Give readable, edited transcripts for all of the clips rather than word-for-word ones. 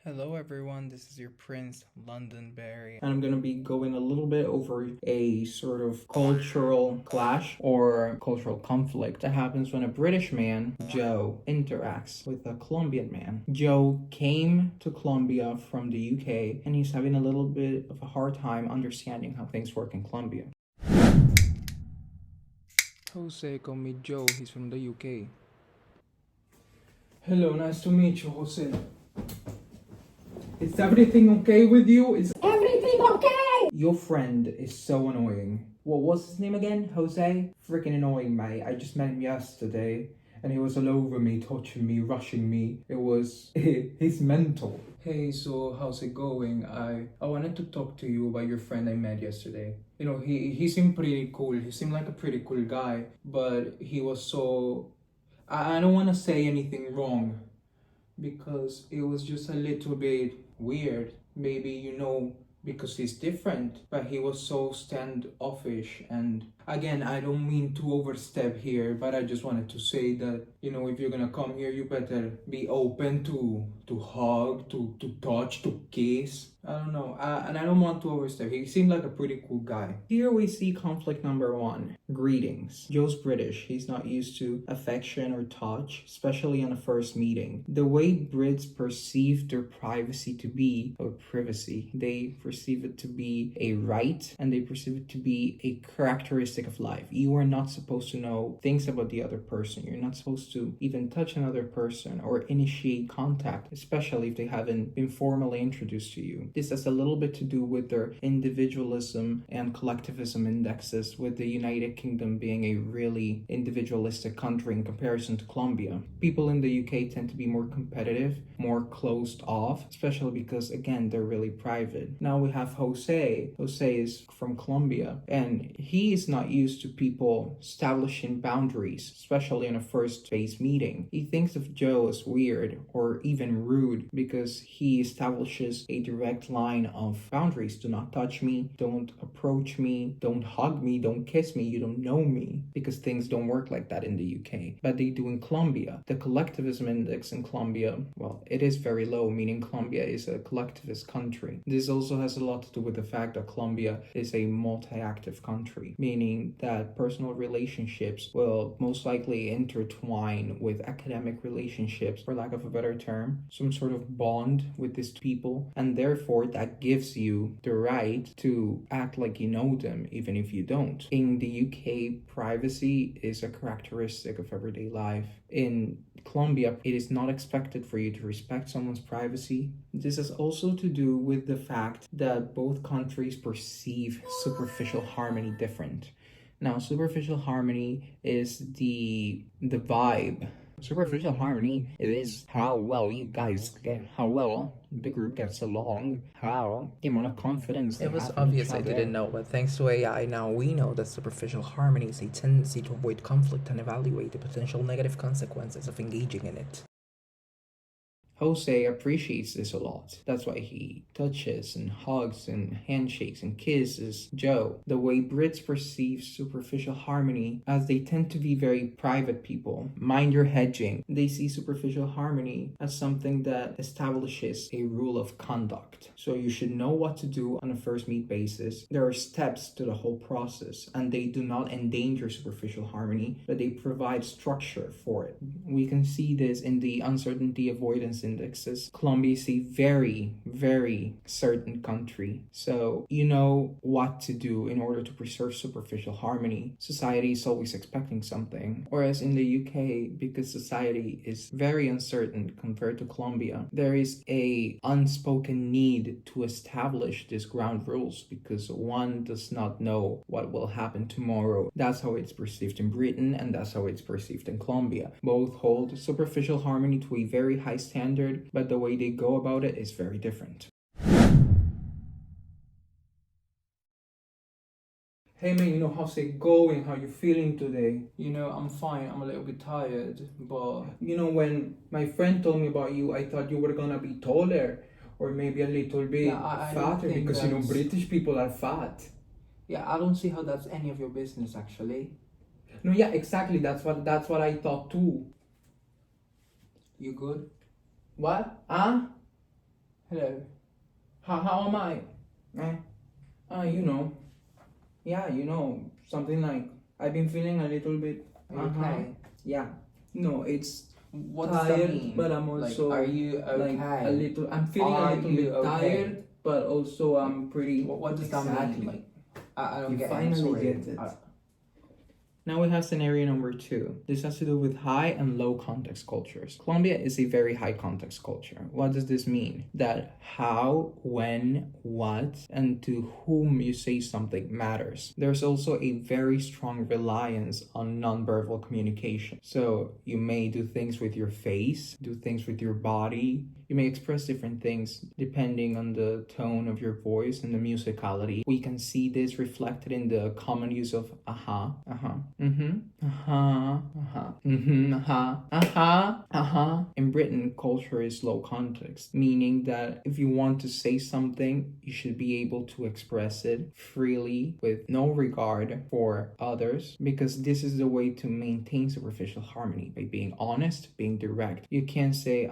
Hello everyone, this is your Prince Londonberry. And I'm going to be going a little bit over a sort of cultural clash or cultural conflict that happens when a British man, Joe, interacts with a Colombian man. Joe came to Colombia from the UK and he's having a little bit of a hard time understanding how things work in Colombia. Jose, call me Joe, he's from the UK. Hello, nice to meet you, Jose. Is everything okay with you? Is everything okay? Your friend is so annoying. What was his name again? Jose? Freaking annoying, mate. I just met him yesterday and he was all over me, touching me, rushing me. He's mental. Hey, so how's it going? I wanted to talk to you about your friend I met yesterday. You know, he seemed pretty cool. He seemed like a pretty cool guy, but he was so... I don't want to say anything wrong because it was just a little bit weird. Maybe, because he's different, but he was so standoffish. And again, I don't mean to overstep here, but I just wanted to say that, if you're gonna come here, you better be open to hug, to touch, to kiss. I don't know. And I don't want to overstep. He seemed like a pretty cool guy. Here we see conflict number one. Greetings. Joe's British. He's not used to affection or touch, especially on a first meeting. The way Brits perceive their privacy to be, or privacy, they perceive it to be a right and they perceive it to be a characteristic of life. You are not supposed to know things about the other person. You're not supposed to even touch another person or initiate contact, especially if they haven't been formally introduced to you. This has a little bit to do with their individualism and collectivism indexes, with the United Kingdom being a really individualistic country in comparison to Colombia. People in the UK tend to be more competitive, more closed off, especially because, again, they're really private. Now we have Jose. Jose is from Colombia, and he is not used to people establishing boundaries, especially in a first base meeting. He thinks of Joe as weird or even rude because he establishes a direct line of boundaries. Do not touch me, don't approach me, don't hug me, don't kiss me, you don't know me, because things don't work like that in the UK, but they do in Colombia. The collectivism index in Colombia, well, it is very low, meaning Colombia is a collectivist country. This also has a lot to do with the fact that Colombia is a multi-active country, meaning that personal relationships will most likely intertwine with academic relationships, for lack of a better term, some sort of bond with these people, and therefore that gives you the right to act like you know them even if you don't. In the UK, privacy is a characteristic of everyday life. In Colombia, it is not expected for you to respect someone's privacy. This has also to do with the fact that both countries perceive superficial harmony different. Now, superficial harmony is the vibe. Superficial harmony is how well you guys get, how well the group gets along, how the amount of confidence It was obvious I didn't know, but thanks to AI, now we know that superficial harmony is a tendency to avoid conflict and evaluate the potential negative consequences of engaging in it. Jose appreciates this a lot. That's why he touches and hugs and handshakes and kisses Joe. The way Brits perceive superficial harmony, as they tend to be very private people, mind your hedging. They see superficial harmony as something that establishes a rule of conduct. So you should know what to do on a first meet basis. There are steps to the whole process, and they do not endanger superficial harmony, but they provide structure for it. We can see this in the uncertainty avoidance indexes. Colombia is a very, very certain country. So you know what to do in order to preserve superficial harmony. Society is always expecting something. Whereas in the UK, because society is very uncertain compared to Colombia, there is a unspoken need to establish these ground rules because one does not know what will happen tomorrow. That's how it's perceived in Britain, and that's how it's perceived in Colombia. Both hold superficial harmony to a very high standard, but the way they go about it is very different. Hey man, how's it going? How you feeling today? I'm fine. I'm a little bit tired, but when my friend told me about you, I thought you were gonna be taller or maybe a little bit fatter because British people are fat. Yeah, I don't see how that's any of your business actually. No, yeah, exactly. That's what I thought too. You good? What? Huh? Hello. How am I? You know. Yeah, something like I've been feeling a little bit. Are you okay? Yeah. No, it's What tired, does that mean? but I'm also are you okay? like a little. I'm feeling Are a little you bit okay? tired, but also I'm pretty. What does exactly. that mean? I don't You get it. I'm finally sorry. get it. Now we have scenario number 2. This has to do with high and low context cultures. Colombia is a very high context culture. What does this mean? That how, when, what, and to whom you say something matters. There's also a very strong reliance on nonverbal communication. So you may do things with your face, do things with your body. You may express different things depending on the tone of your voice and the musicality. We can see this reflected in the common use of aha, In Britain, culture is low context, meaning that if you want to say something, you should be able to express it freely with no regard for others, because this is the way to maintain superficial harmony, by being honest, being direct. You can't say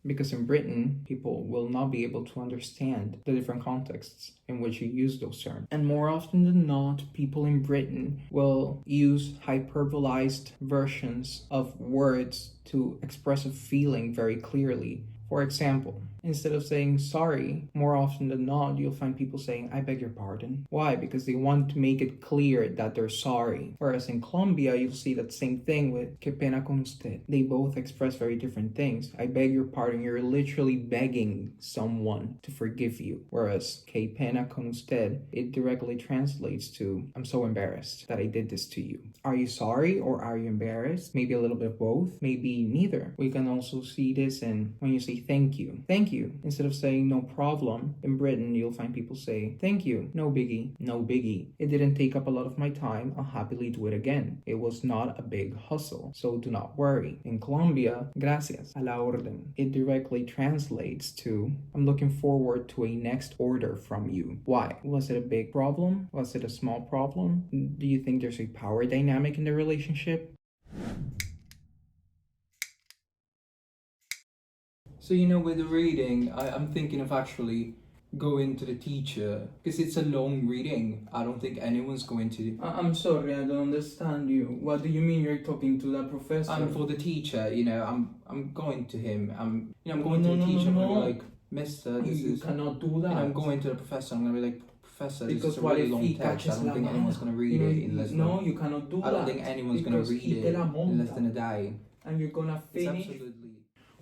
because in Britain, people will not be able to understand the different contexts in which you use those terms. And more often than not, people in Britain will use hyperbolized versions of words to express a feeling very clearly. For example, instead of saying sorry, more often than not, you'll find people saying, I beg your pardon. Why? Because they want to make it clear that they're sorry. Whereas in Colombia, you'll see that same thing with que pena con usted. They both express very different things. I beg your pardon. You're literally begging someone to forgive you. Whereas que pena con usted, it directly translates to, I'm so embarrassed that I did this to you. Are you sorry or are you embarrassed? Maybe a little bit of both, maybe neither. We can also see this in when you say thank you. Thank you. Instead of saying no problem, in Britain, you'll find people say, thank you, no biggie, no biggie. It didn't take up a lot of my time. I'll happily do it again. It was not a big hustle, so do not worry. In Colombia, gracias, a la orden. It directly translates to, I'm looking forward to a next order from you. Why? Was it a big problem? Was it a small problem? Do you think there's a power dynamic in the relationship? So, with the reading, I'm thinking of actually going to the teacher, because it's a long reading. I don't think anyone's going to. I'm sorry, I don't understand you. What do you mean you're talking to the professor? For the teacher, I'm going to him. I'm going to the teacher. I'm gonna be like, Mister, you cannot do that. I'm going to the professor. I'm gonna be like, Professor, this because is a really long he text. I don't think anyone's gonna read it in less than. No, you cannot do that. I don't think anyone's gonna read it in less than a day. And you're gonna finish. Absolutely.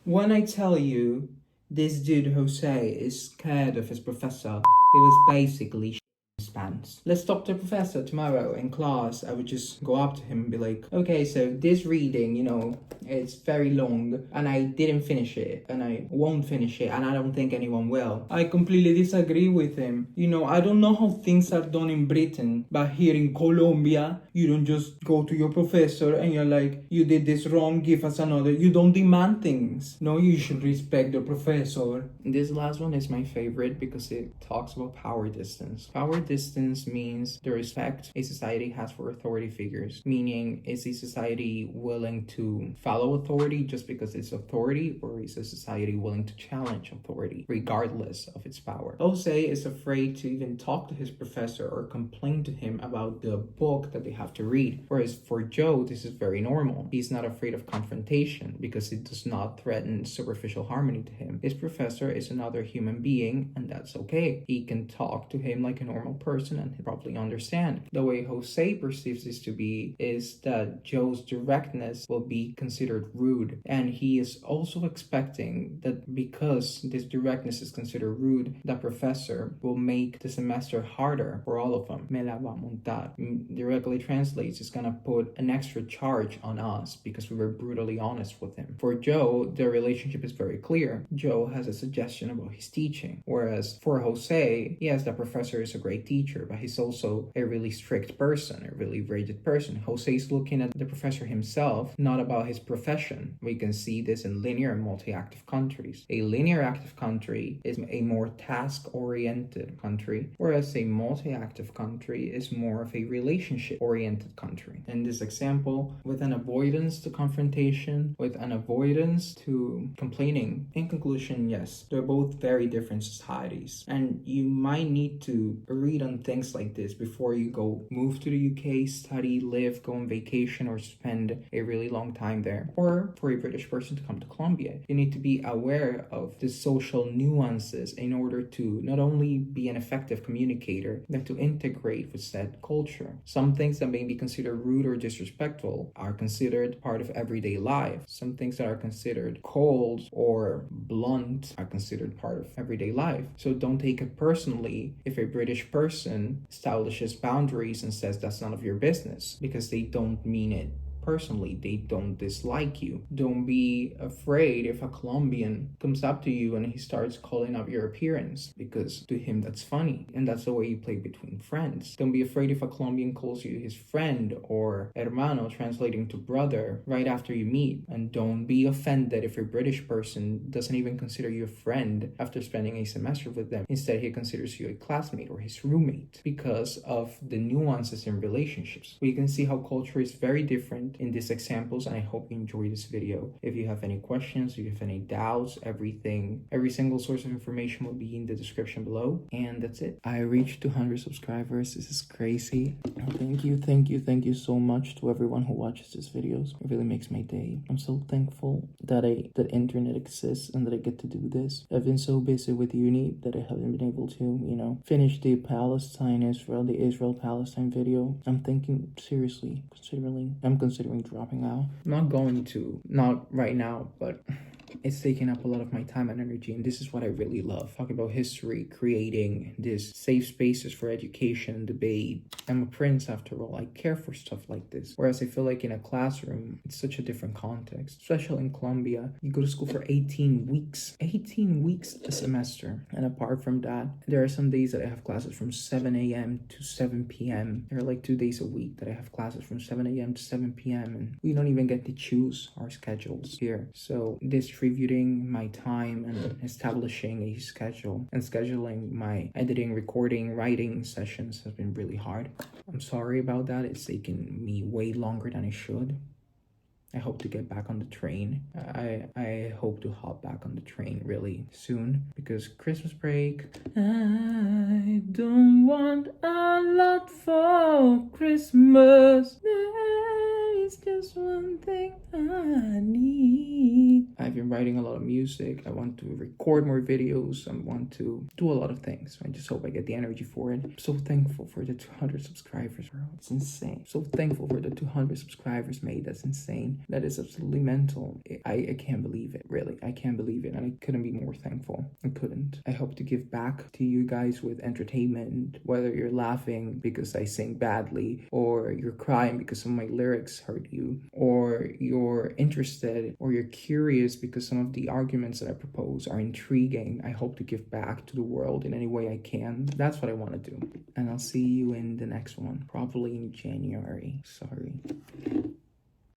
When I tell you this dude Jose is scared of his professor, he was basically his pants. Let's talk to the professor tomorrow in class. I would just go up to him and be like, okay, so this reading, it's very long and I didn't finish it and I won't finish it and I don't think anyone will. I completely disagree with him. I don't know how things are done in Britain, but here in Colombia, you don't just go to your professor and you're like, you did this wrong, give us another. You don't demand things. No, you should respect the professor. This last one is my favorite because it talks about power distance. Power distance means the respect a society has for authority figures, meaning is a society willing to follow authority just because it's authority, or is a society willing to challenge authority regardless of its power? Jose is afraid to even talk to his professor or complain to him about the book that they have to read, whereas for Joe, this is very normal. He's not afraid of confrontation because it does not threaten superficial harmony to him. His professor is another human being, and that's okay. He can talk to him like a normal person and he'll probably understand. The way Jose perceives this to be is that Joe's directness will be considered rude, and he is also expecting that because this directness is considered rude, the professor will make the semester harder for all of them. Me la va a montar. Directly translates, it's gonna put an extra charge on us because we were brutally honest with him. For Joe, their relationship is very clear. Joe has a suggestion about his teaching, whereas for Jose, yes, the professor is a great teacher, teacher, but he's also a really strict person, a really rigid person. Jose is looking at the professor himself, not about his profession. We can see this in linear and multi-active countries. A linear active country is a more task-oriented country, whereas a multi-active country is more of a relationship-oriented country. In this example, with an avoidance to confrontation, with an avoidance to complaining. In conclusion, yes, they're both very different societies, and you might need to read on things like this before you go move to the UK, study, live, go on vacation, or spend a really long time there. Or for a British person to come to Colombia, you need to be aware of the social nuances in order to not only be an effective communicator, but to integrate with said culture. Some things that may be considered rude or disrespectful are considered part of everyday life. Some things that are considered cold or blunt are considered part of everyday life. So don't take it personally if a British person establishes boundaries and says that's none of your business, because they don't mean it personally. They don't dislike you. Don't be afraid if a Colombian comes up to you and he starts calling up your appearance, because to him that's funny, and that's the way you play between friends. Don't be afraid if a Colombian calls you his friend or hermano, translating to brother, right after you meet. And don't be offended if a British person doesn't even consider you a friend after spending a semester with them. Instead, he considers you a classmate or his roommate, because of the nuances in relationships. We can see how culture is very different in these examples, and I hope you enjoy this video. If you have any questions, if you have any doubts, every single source of information will be in the description below. And that's it. I reached 200 subscribers. This is crazy. Thank you so much to everyone who watches these videos. It really makes my day. I'm so thankful that that internet exists and that I get to do this. I've been so busy with uni that I haven't been able to, finish the Israel-Palestine video. I'm thinking seriously, I'm considering dropping out. I'm not going to, not right now, but it's taking up a lot of my time and energy, and this is what I really love. Talking about history, creating these safe spaces for education and debate. I'm a prince after all. I care for stuff like this. Whereas I feel like in a classroom, it's such a different context. Especially in Colombia, you go to school for 18 weeks. 18 weeks a semester. And apart from that, there are some days that I have classes from 7 a.m. to 7 p.m. There are like 2 days a week that I have classes from 7 a.m. to 7 p.m. and we don't even get to choose our schedules here. So distributing my time and establishing a schedule and scheduling my editing, recording, writing sessions has been really hard. I'm sorry about that. It's taken me way longer than it should. I hope to get back on the train. I hope to hop back on the train really soon, because Christmas break. I don't want a lot for Christmas. There is just one thing I need. I've been writing a lot of music. I want to record more videos. I want to do a lot of things. I just hope I get the energy for it. I'm so thankful for the 200 subscribers, bro. It's insane. So thankful for the 200 subscribers, mate. That's insane. That is absolutely mental. I can't believe it, really. I can't believe it, and I couldn't be more thankful. I couldn't. I hope to give back to you guys with entertainment, whether you're laughing because I sing badly, or you're crying because some of my lyrics hurt you, or you're interested or you're curious because some of the arguments that I propose are intriguing. I hope to give back to the world in any way I can. That's what I want to do. And I'll see you in the next one, probably in January. Sorry.